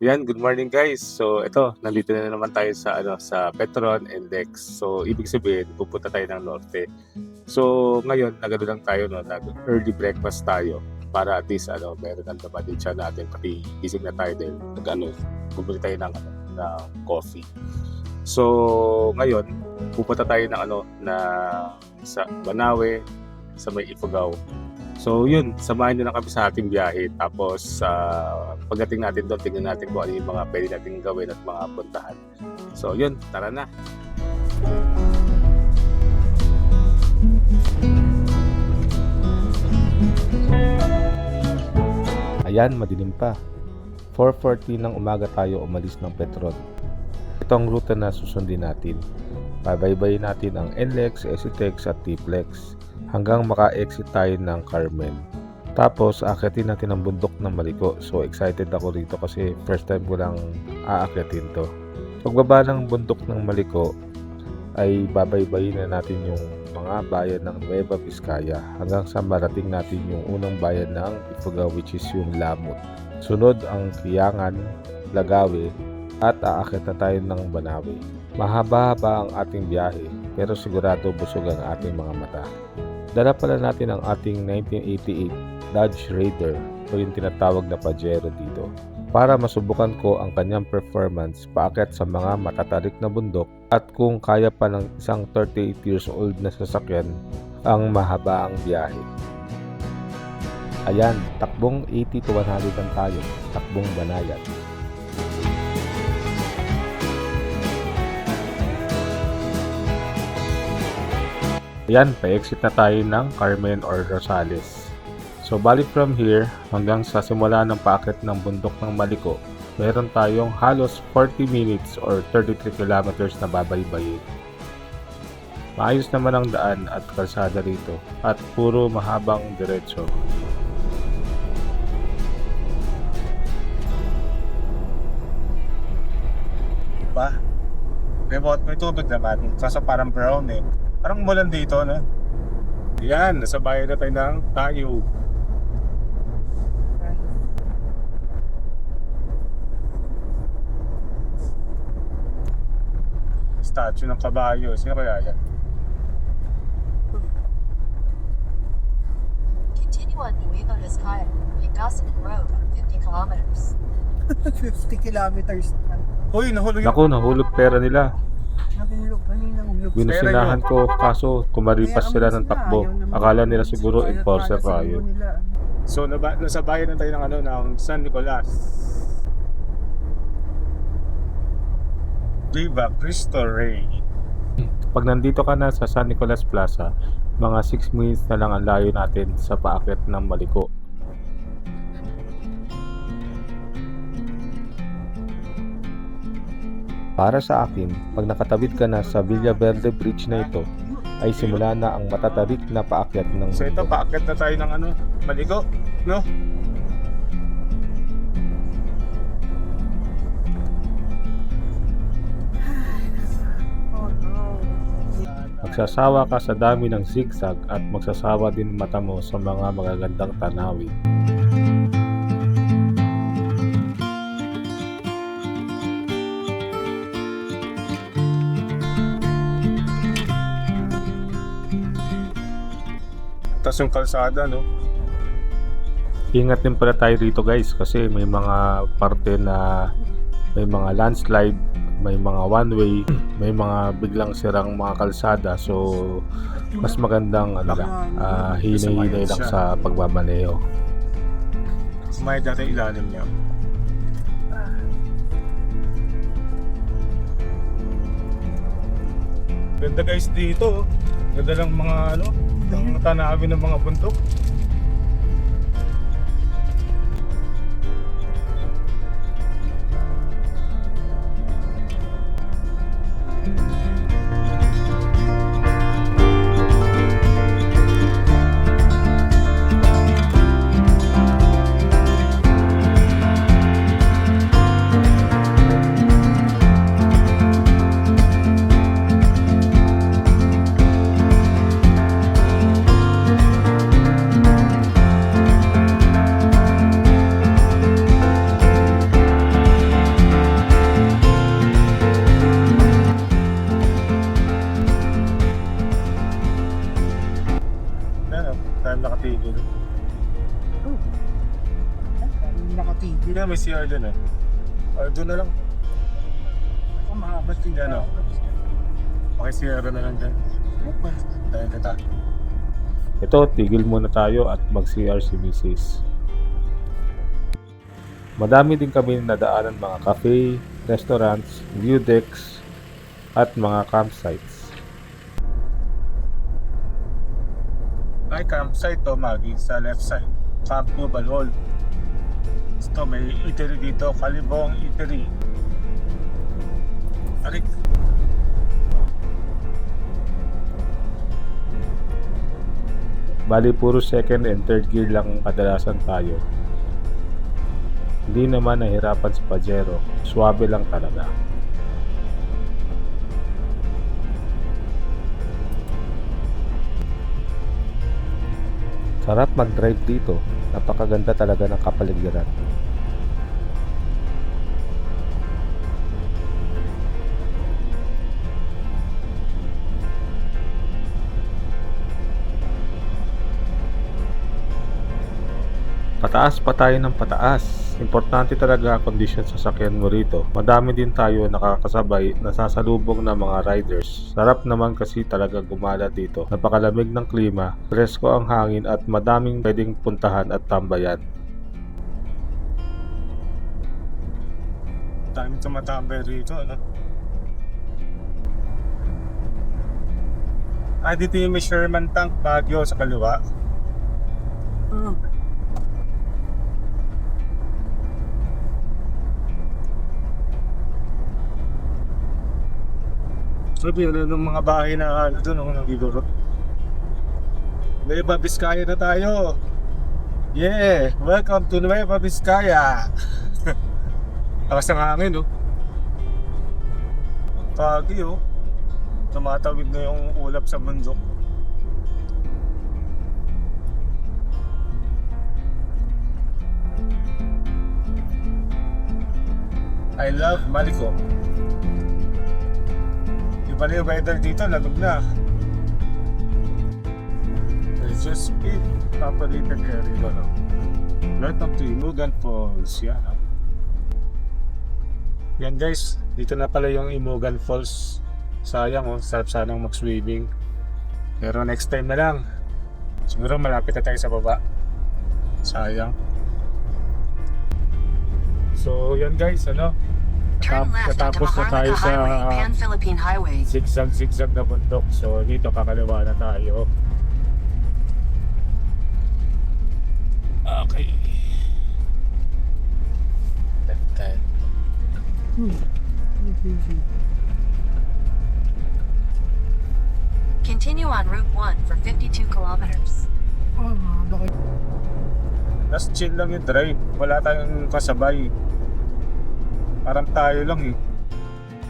Yan, good morning guys. So ito, nandito na naman tayo sa sa Petron and Dex. So ibig sabihin, pupunta tayo ng norte. So ngayon, nagano lang tayo no, nag-early breakfast tayo para at least meron ng laman din siya natin pati gising na tayo din. Bumili tayo ng coffee. So ngayon, pupunta tayo ng na sa Banawe, sa may Ifugao. So yun, samahan nyo na kami sa ating biyahe. Tapos pagdating natin doon, tingnan natin kung ano yung mga pwede natin gawin at mga puntahan. So yun, tara na. Ayan, madilim pa. 4:40 ng umaga tayo umalis ng Petron. Ito ang ruta na susundin natin. Babaybayin natin ang NLEX, SCTEX at TPLEX hanggang maka-exit tayo ng Carmen. Tapos, aakyatin natin ang bundok ng Maliko. So, excited ako rito kasi first time ko lang aakyatin to. Pagbaba ng bundok ng Maliko, ay babaybayin na natin yung mga bayan ng Nueva Vizcaya hanggang sa marating natin yung unang bayan ng Ifugao, which is yung Lamut. Sunod ang Kiangan, Lagawe at aakyat na tayo ng Banawe. Mahaba-haba ang ating biyahe pero sigurado busog ang ating mga mata. Dala pala natin ang ating 1988 Dodge Raider o yung tinatawag na Pajero dito para masubukan ko ang kanyang performance paakyat sa mga matatarik na bundok at kung kaya pa ng isang 38 years old na sasakyan ang mahaba ang biyahe. Ayan, takbong 80 to 100 ang tayo, takbong banayad. Ayan, pa-exit na tayo ng Carmen or Rosales. So, balik from here hanggang sa simula ng paakyat ng bundok ng Maliko, meron tayong halos 40 minutes or 33 kilometers na babaybayin. Maayos naman ang daan at kalsada rito at puro mahabang diretso. Diba? May tubig naman. Kaso parang brown eh. Parang umulan dito, no? Yan, nasa bayan na tayo ng Tayo. Statue ng kabayo. Sino kaya yan? Continue on Nueva Vizcaya, Pangasinan Road, 50 kilometers. 50 kilometers na. Uy, nahulog Naku, nahulog pera nila. Nahulog, kanina hulog. Binusinahan ko kaso kumaripas sila ng takbo. Akala nila siguro enforcer tayo. So nasa bayan na tayo ng San Nicolas. Viva Cristo Rey. Pag nandito ka na sa San Nicolas Plaza, mga 6 minutes na lang ang layo natin sa paakyat ng Maliko. Para sa akin, pag nakatawid ka na sa Villaverde Bridge na ito, ay simula na ang matatarik na paakyat ng So ito, bundok. paakyat na tayo ng Maligo, no? Oh no. Magsasawa ka sa dami ng zigzag at magsasawa din mata mo sa mga magagandang tanawin. Tapos yung kalsada, no? Ingat din pala tayo dito guys kasi may mga parte na may mga landslide, may mga one way, may mga biglang sirang mga kalsada, so mas magandang hinay-hinay lang sa pagbabaneho. May dati ilalim niya. Ganda guys dito, oh. Ganda lang mga ng tanawin ng mga bundok. may CR din eh. Doon na lang. Ang mahaba din. Ano? Okay, CR na lang din. Dahil kita. Ito, tigil muna tayo at mag-CR si Mrs. Madami din kami nadaanan mga cafe, restaurants, view decks, at mga campsites. Ay, campsite to, Maggie, sa left side. Camp Global Hall. Ito, may eatery dito, Kalibong Eatery. Arik. Bali, puro second and third gear lang kadalasan tayo. Hindi naman nahirapan si Pajero, swabe lang talaga. Sarap mag-drive dito, napakaganda talaga ng kapaligiran. Pataas pa tayo ng pataas. Importante talaga ang kondisyon sa sasakyan mo rito. Madami din tayo nakakasabay na sasalubong ng mga riders. Sarap naman kasi talaga gumala dito. Napakalamig ng klima, presko ang hangin at madaming pwedeng puntahan at tambayan. Daming tumatambay rito, ano? Dito yung may Sherman Tank, Baguio sa kaliwa. Sabi na ng mga bahay na doon, nagiguro. Nueva Vizcaya na tayo. Yeah! Welcome to Nueva Vizcaya! Takas ng hangin, oh. Pagi, oh. Tumatawid na yung ulap sa bundok. I love Malico. Iba na yung weather dito, lamig na. It's just been populated area, no? Welcome to Imugan Falls, yan. Yan guys, dito na pala yung Imugan Falls. Sayang, oh, sarap sanang mag-swimming. Pero next time na lang. Siguro malapit na tayo sa baba. Sayang. So yan guys, ano? Turn left onto Natapos na tayo Maharlika sa Highway, Pan-Philippine Highway. zigzag na bundok. So dito kakaliwa na tayo. Okay. Left hand. Continue on Route 1 for 52 kilometers. Bakit? Mas chill lang yung drive. Wala tayong kasabay. Parang tayo lang eh.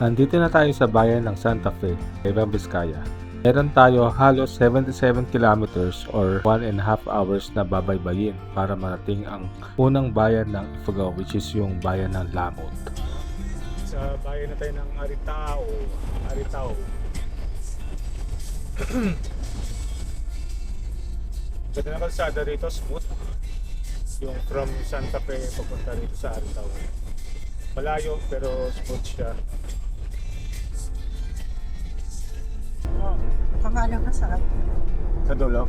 Nandito na tayo sa bayan ng Santa Fe, Nueva Vizcaya. Meron tayo halos 77 kilometers or 1.5 hours na babaybayin para marating ang unang bayan ng Ifugao, which is yung bayan ng Lamot. Sa bayan na tayo ng Aritao. Ganda na kalsada rito, smooth. Yung from Santa Fe papunta rito sa Aritao. Malayo pero smooth siya. Pangalan ka sa Sa dulo.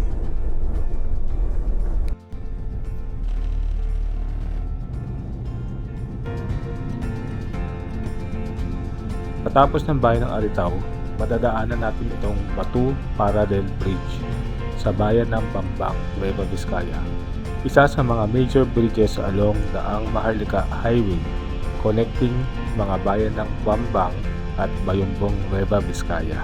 Patapos ng bayan ng Aritao, madadaanan natin itong Batu Parallel Bridge sa bayan ng Bambang, Nueva Vizcaya. Isa sa mga major bridges along daang Maharlika Highway connecting mga bayan ng Bambang at Bayumbong, Nueva Vizcaya.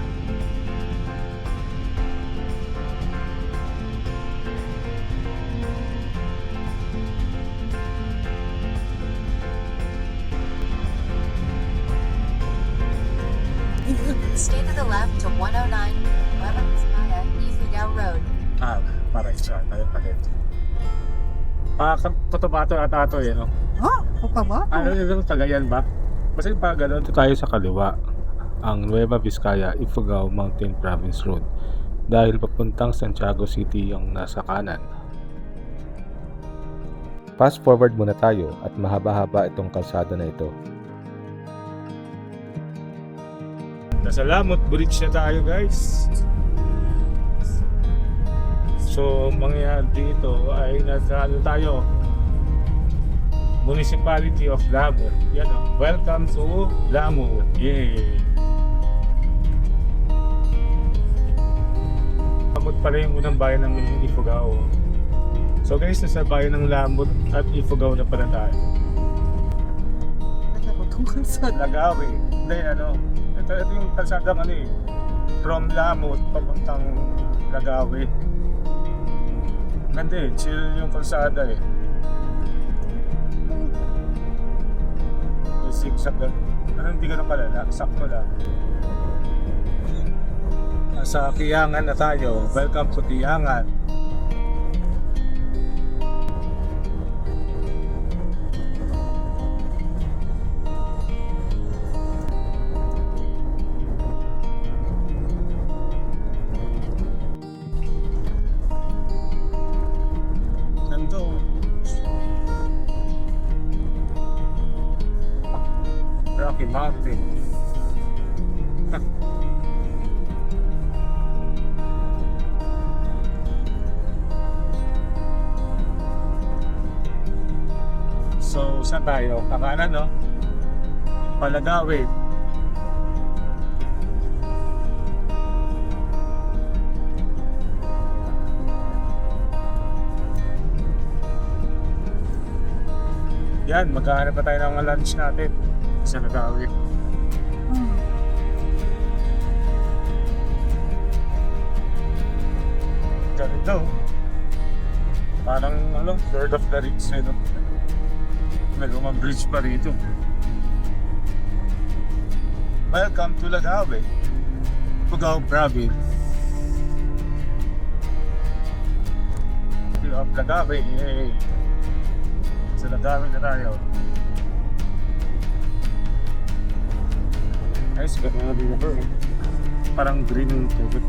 Stay to the left to 109 Nueva Vizcaya, Ifugao Road. Para isa tayo palit. Cotabato ata ito eh, no? O pa ba? Ano yung Cagayan ba? Basta yung pa ganun. Dito tayo sa kaliwa, ang Nueva Vizcaya Ifugao Mountain Province Road dahil papuntang Santiago City yung nasa kanan. Fast forward muna tayo at mahaba-haba itong kalsada na ito. Nasa Lamot Bridge na tayo, guys. So, mangyayari dito ay nasa ano tayo, Municipality of Lamot. Yan o. Welcome to Lamot. Yay! Lamot pala yung unang bayan ng Ifugao. So guys, nasa bayan ng Lamot at Ifugao na pala tayo. Ano ba itong kalsada? Lagawi. Hindi, ano. Ito yung kalsadang ano eh. From Lamot papuntang Lagawi. Ganda eh. Chill yung kalsada eh. May zigzag. Pero hindi ganun kalala. Sakto lang. Nasa Kiyangan na tayo. Welcome to Kiyangan. Nando. Rocky Mountain. So, saan tayo? Kakanan, no? Palagawit. Yan, maghahanap pa tayo ng lunch natin sa Lagawit. Ganito. Parang, ano, Lord of the Rings, eh, no? May lumang bridge pa rito. Welcome to Lagawi, Ifugao Province. City of Lagawi, yay! Sa Lagawi na tayo. Ay, sigat na natin ako. Parang green yung tubig.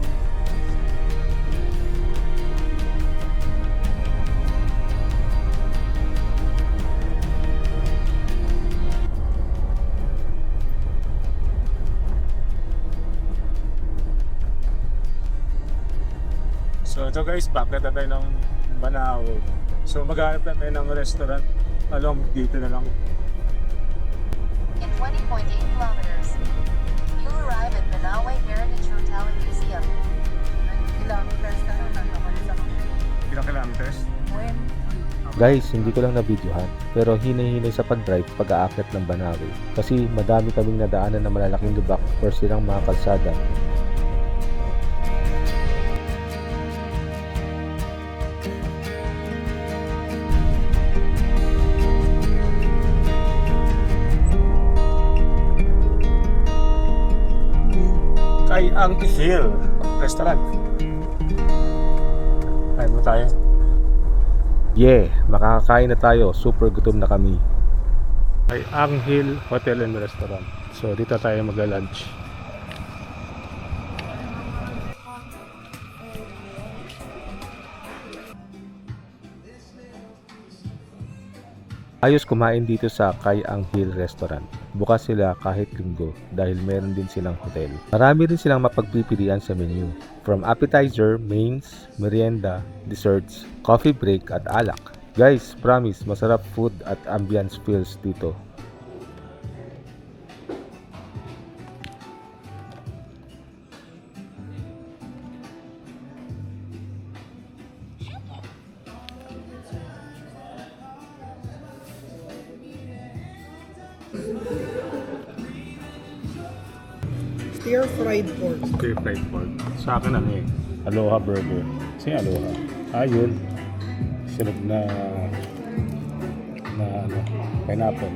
So ito guys, bakit na tayo ng Banahaw. So maghanap na tayo ng restaurant along dito na lang. In 20.8 kilometers, you'll arrive at Banawe Heritage Hotel and Museum. Kilometers na lang naman sa Ilang kilometers? when Guys, hindi ko lang na-videohan pero hinay-hinay sa pag-drive pag-aakyat ng Banawe kasi madami kaming nadaanan na malalaking lubak or silang mga kalsada. Kay Ang Hill Restaurant. Kain mo tayo. Yeah, makakakain na tayo. Super gutom na kami. Kay Ang Hill Hotel and Restaurant. So dito tayo mag-lunch. Ayos kumain dito sa Kay Ang Hill Restaurant. Bukas sila kahit linggo dahil meron din silang hotel. Marami rin silang mapagpipilian sa menu. From appetizer, mains, merienda, desserts, coffee break at alak. Guys, promise masarap food at ambience feels dito. stir fried pork. Stir fried pork. Sa akin ano eh. Aloha burger. Kasi Aloha. Ayun. Sinag na ano, pineapple.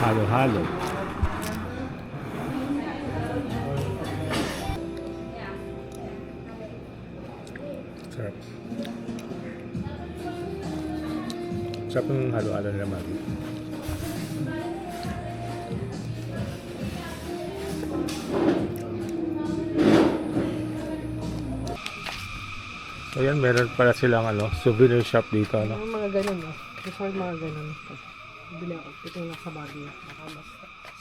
Halo-halo. Sarap. Sarap ng halo-halo nila, Mami. So yan, meron pala silang souvenir shop dito. Yung mga ganun, no? Gusto ko yung mga ganun. Bili ako. Ito yung nasa bagay. Baka mas...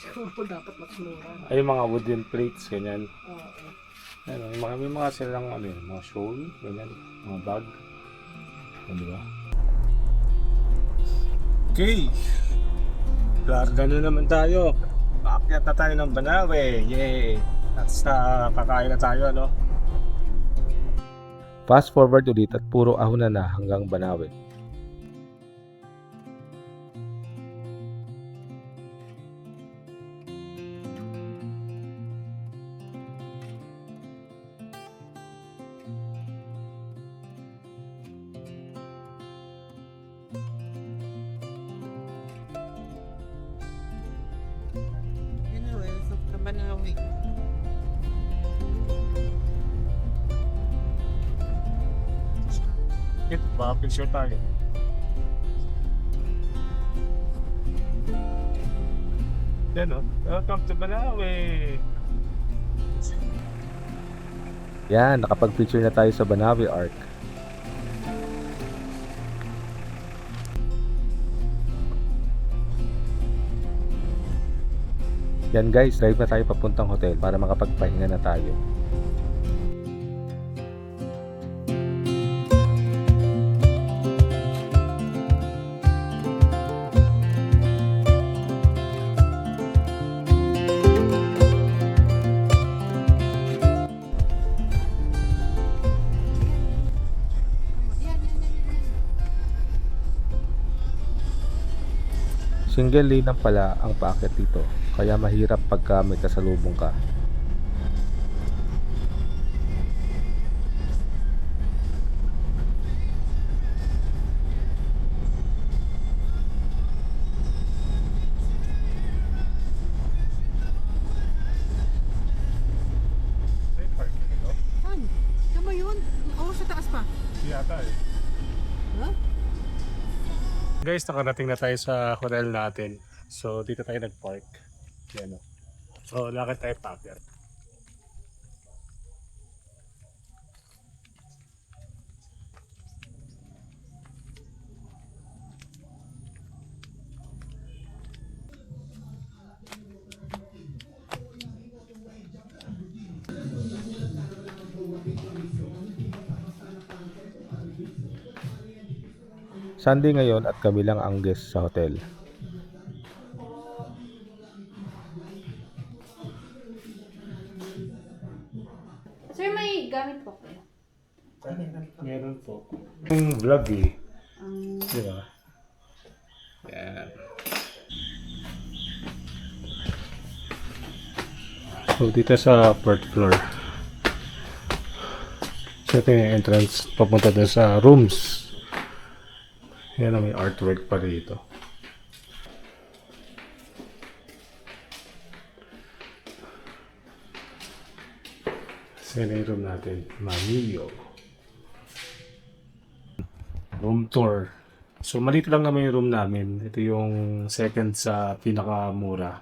Siguro dapat mas mura. Ay, yung mga wooden plates, ganyan. Oo. Ano, may mga silang mga shawl, ganyan, mga bag. Ano ba? Okay. Larga na naman tayo. Paakyat na tayo ng Banawe. Yay! At kakain na tayo, no? Fast forward ulit at puro ahon na hanggang Banawe. Yun na, well, sa Banawe. Ito, baka picture tayo. Yan, no? Welcome to Banawe! Yan, nakapag-feature na tayo sa Banawe Arc. Yan guys, drive na tayo papuntang hotel para makapagpahinga na tayo. Single lane lang pala ang paakyat dito, kaya mahirap pagka may kasalubong ka. Saan? Saan ba yun? Oo, sa taas pa. Yata eh. Ha? Guys, nakarating na tayo sa hotel natin. So, dito tayo nag-park. Yan, no? So, lakad tayo paakyat. Sunday ngayon at kami lang ang guest sa hotel. Sir, may gamit po kayo. Meron po. Yung vlog eh. Um, Di ba? Yan. So, dito sa fourth floor. So, ito yung entrance papunta doon sa rooms. Yan na, may artwork pa rito. So, yan yung room natin. Mamilyo. Room tour. So, maliit lang naman yung room namin. Ito yung second sa pinakamura.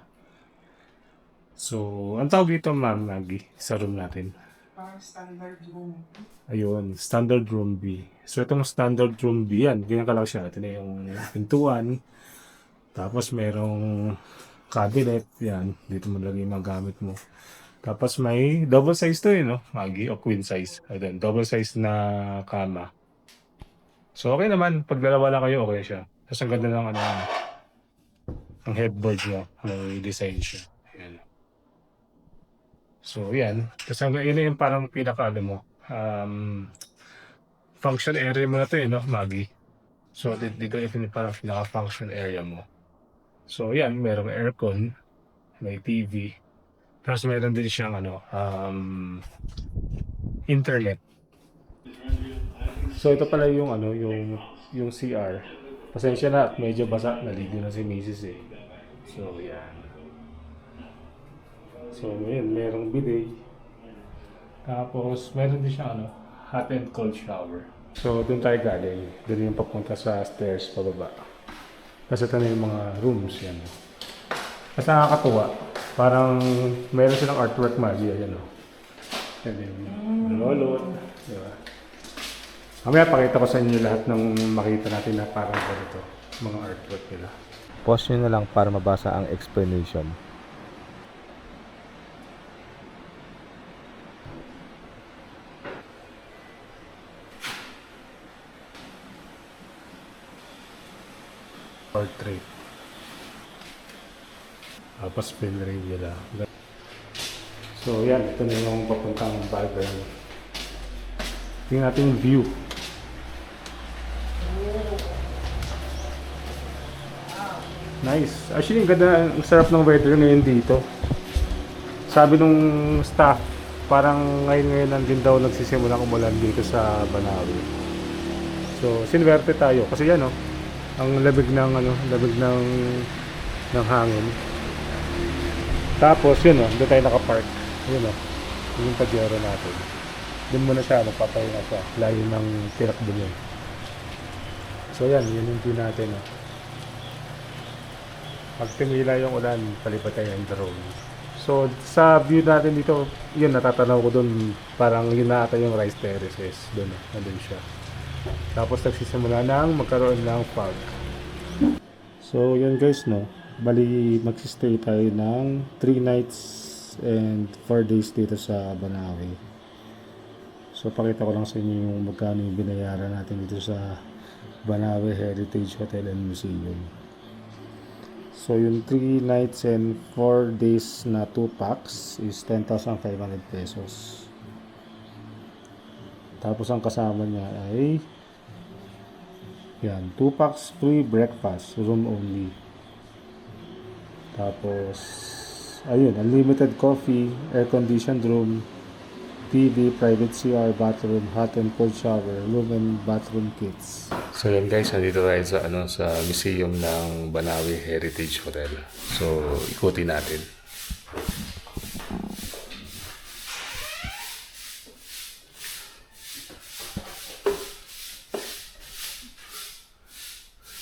So, ang tawag dito, Ma'am Maggie, sa room natin. Parang standard room. Ayun, standard room B. So, itong standard room B, yan. Ganyan ka lang siya. Ito na yung pintuan. Tapos, merong cabinet. Yan. Dito mo lagay yung mga gamit mo. Tapos, may double size to no? Maggie, o queen size. Ayun, double size na kama. So, okay naman. Pag dalawa lang kayo, okay siya. Tapos, ang ganda ng ang headboard niya. May design siya. Ayan. So, yan. Tapos, yun na yung parang pinaka, mo, function area mo na to no, Maggie? So, dito yung parang pinaka-function area mo. So, yan. Merong aircon. May TV. Tapos, meron din siyang, internet. So, ito pala yung, yung CR. Pasensya na, medyo basa. Naligo na si Mrs. eh. So, yan. So, yun. Merong bidet. Tapos, meron din siyang, hot and cold shower. So, dun tayo galing. Dun yung papunta sa stairs pababa. Tapos ito na yung mga rooms yan. Mas nakakatuwa. Parang meron silang artwork magia yan o. Yan yung lolot. Diba? Mamaya pakita ko sa inyo lahat ng makita natin na parang ganito. Mga artwork nila. Pause nyo na lang para mabasa ang explanation. Portrait. Tapos film ring nila. So yan, ito na yung papuntang background. Tingnan natin yung view. Nice. Actually, ang ganda, ang sarap ng weather ngayon dito. Sabi nung staff, parang ngayon lang din daw nagsisimula umulan dito sa Banawe. So, sinwerte tayo kasi yan ang labig ng ng hangin. Tapos yun doon tayo nakapark. Yun yung Pajero natin. Doon muna siya, magpapahinga siya. Layo ng tinakbo niya. So yan, yun yung view natin. Pag tumila yung ulan, palipat tayo yung drone. So sa view natin dito, yun natatanaw ko doon, parang yun na ata yung rice terraces. Doon, nandun siya. Tapos nagsisimula nang magkaroon ng fog. So yan guys, bali magsistay tayo ng 3 nights and 4 days dito sa Banawe. So pakita ko lang sa inyo yung magkano yung binayaran natin dito sa Banawe Heritage Hotel and Museum. So yung 3 nights and 4 days na 2 packs is 10,500 pesos. Tapos ang kasama niya ay yan, 2 packs free breakfast, room only. Tapos ayun, unlimited coffee, air-conditioned room, TV, private CR, bathroom, hot and cold shower, room and bathroom kits. So yan guys, nandito tayo sa sa museum ng Banawe Heritage Hotel. So ikutin natin.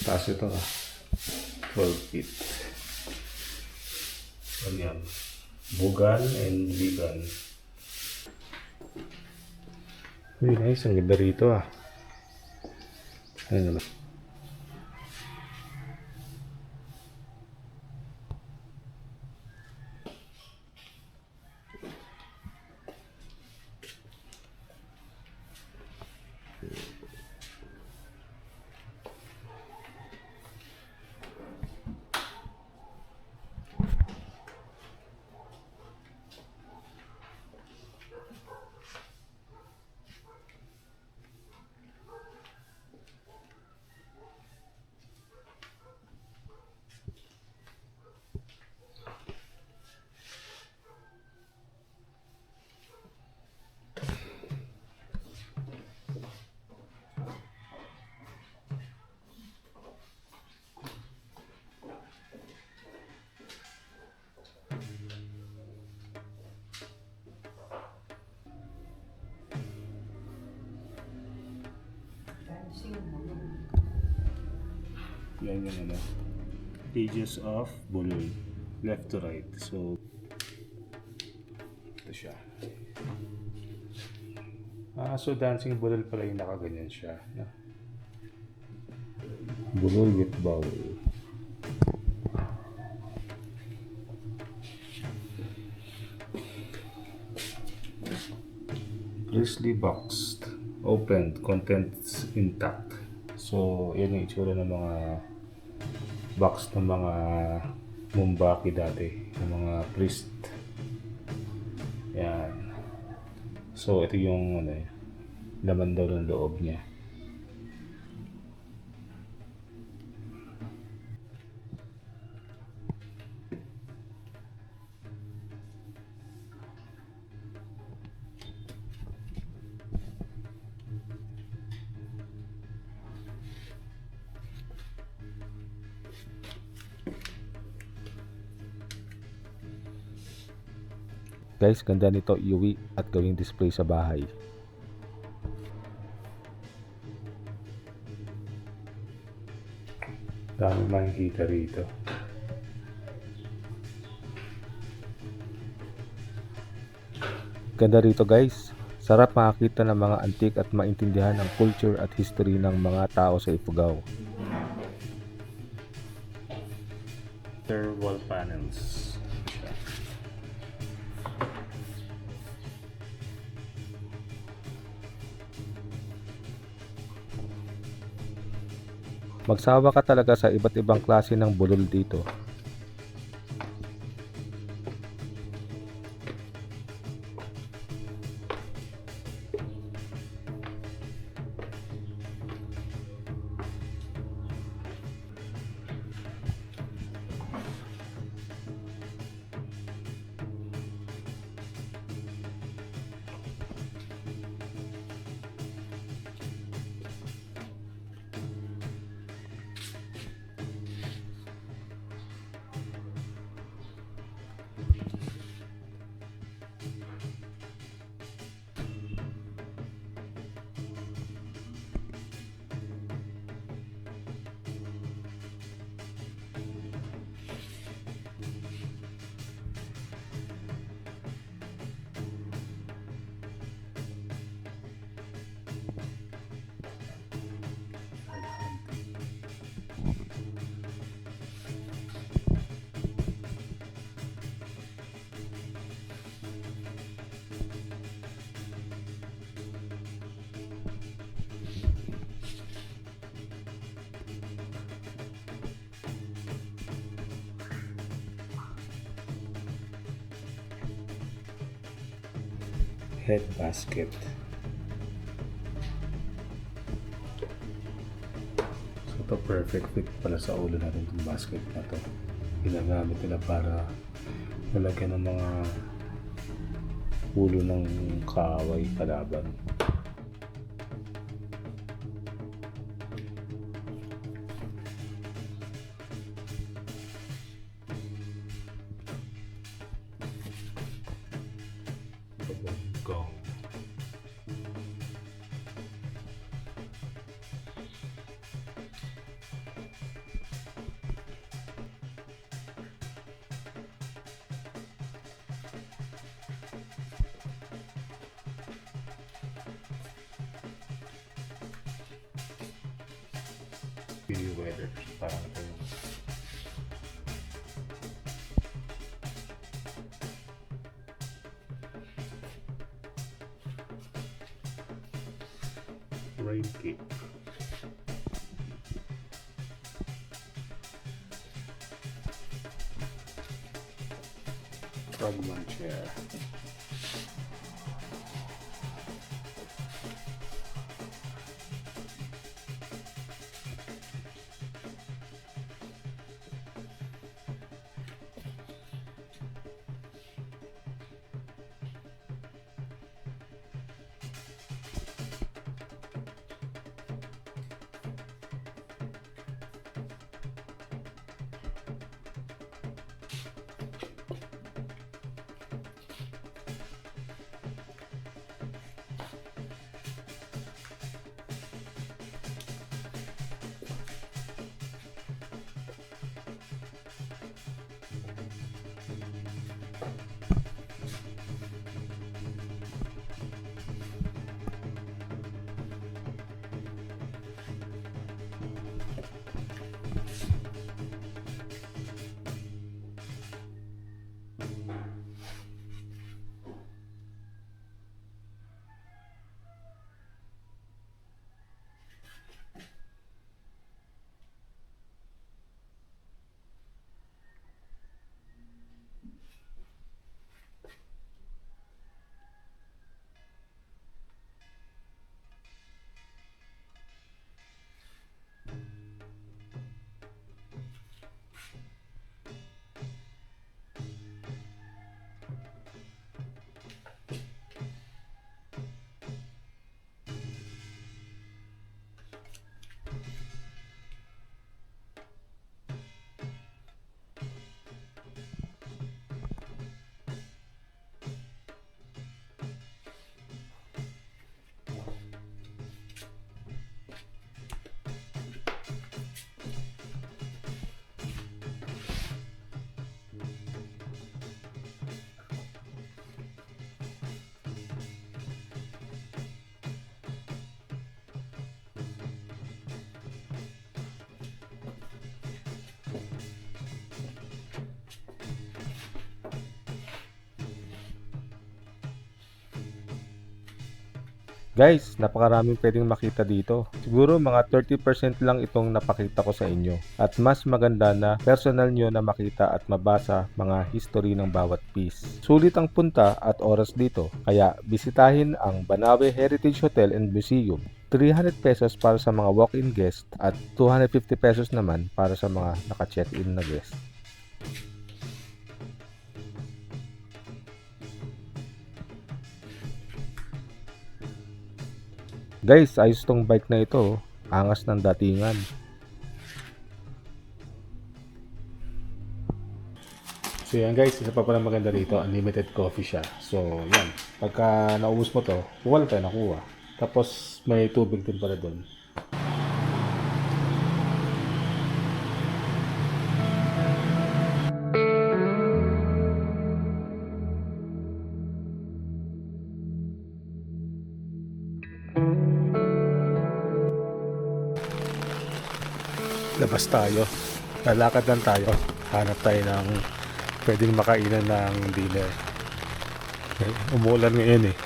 Taas ito 12 feet. Yan. Bugan and vegan. Uy, nice. Ang ganda rito Ayun naman. Yan yung pages of Buloy, left to right. So ito siya. So dancing Bulol pala yung nakaganyan siya. Bulol with bowl. Grizzly boxed, opened, contents intact. So yan yung itsura ng mga box ng mga Mumbaki dati, ng mga priest. Yan. So ito yung laman daw ng loob niya. Guys, ganda nito iuwi at gawing display sa bahay. Dami makikita rito. Ganda rito guys. Sarap makakita ng mga antique at maintindihan ang culture at history ng mga tao sa Ifugao. Wall panels. Magsawa ka talaga sa iba't ibang klase ng bulol dito. Head basket. So ito perfect fit pala sa ulo natin itong basket na to. Ginagamit nila para lalagyan ng mga ulo ng kaaway kalaban. Go. Beauty weather, parang ito yung rain cape. Frogman chair. Guys, napakaraming pwedeng makita dito. Siguro mga 30% lang itong napakita ko sa inyo. At mas maganda na personal nyo na makita at mabasa mga history ng bawat piece. Sulit ang punta at oras dito, kaya bisitahin ang Banawe Heritage Hotel and Museum. 300 pesos para sa mga walk-in guest at 250 pesos naman para sa mga naka-check-in na guest. Guys, ayos tong bike na ito. Angas ng datingan. So yan guys, isa pa pala maganda rito, unlimited coffee siya. So yan, pagka naubos mo to, wala tayo nakuha. Tapos may tubig din pala doon. Labas tayo. Lalakad lang tayo. Hanap tayo ng pwedeng makainan ng dinner. Umuulan ngayon eh.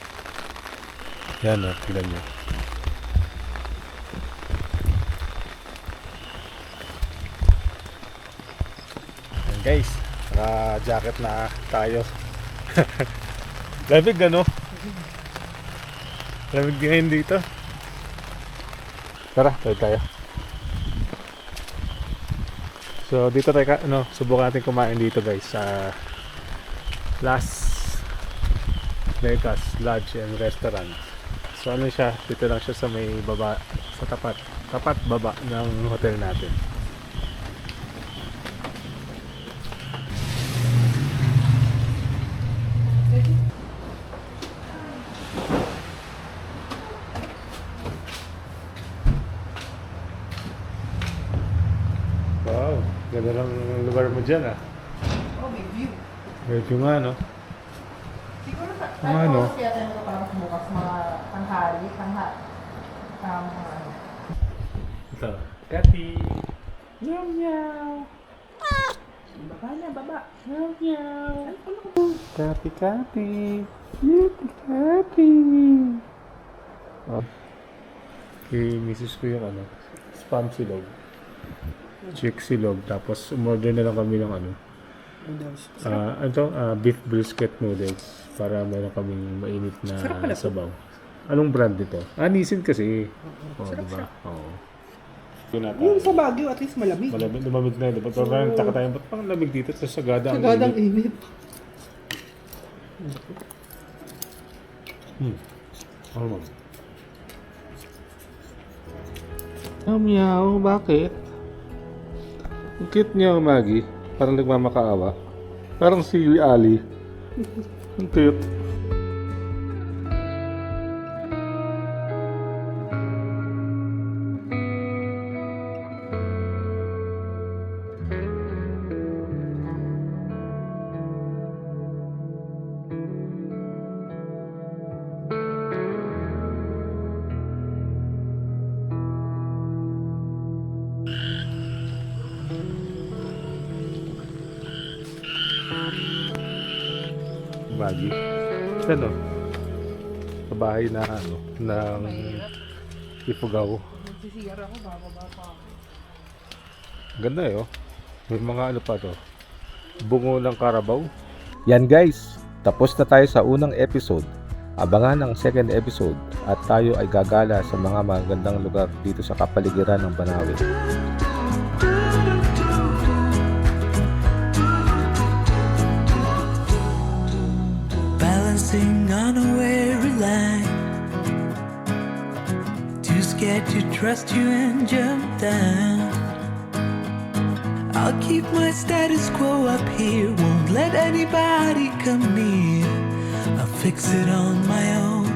Yan o, tignan nyo. Yan guys, naka-jacket na tayo. Lamig ano? Lamig ngayon dito. Tara, tayo. So dito tayo, subukan natin kumain dito guys sa Las Vegas Lodge and Restaurant. So ano siya, dito lang siya sa may baba, sa tapat baba ng hotel natin. Wow, ganda ng lugar mo dyan ah. Oh, may view. May view nga no. Siguro sa Ano? kaya tayo ito para bukas mga tanghali, mga ano. Ito, Kati. Meow meow. Baba na, baba. Meow meow. Kati Kati. Beauty Kati. Oh. Kay misis ko yung spam silog. Chick silog. Tapos umorder na lang kami ng beef brisket noodles para meron kaming mainit na Sarap pala to. sabaw. Anong brand nito? Nissin kasi. Diba? Oo. Yung sa Baguio, at least malamig. Malamig, lumamig na. Diba? Parang taka tayo, ba't pang lamig dito? Sa sagada ang Sagadang init. init. Ano mo? Meow, bakit? Ang cute niya, Maggie. Parang nagmamakaawa. Parang si Ali. Ang cute. Maggie. Ano? Sa bahay na ng Ifugao. Sisiyar ako, bababa pa ako. Ganda eh, oh. May mga pa to. Bungo ng Carabao. Yan guys, tapos na tayo sa unang episode. Abangan ang second episode at tayo ay gagala sa mga magandang lugar dito sa kapaligiran ng Banawe. Balancing on a weary line, too scared to trust you and jump down. I'll keep my status quo up here, won't let anybody come near. I'll fix it on my own.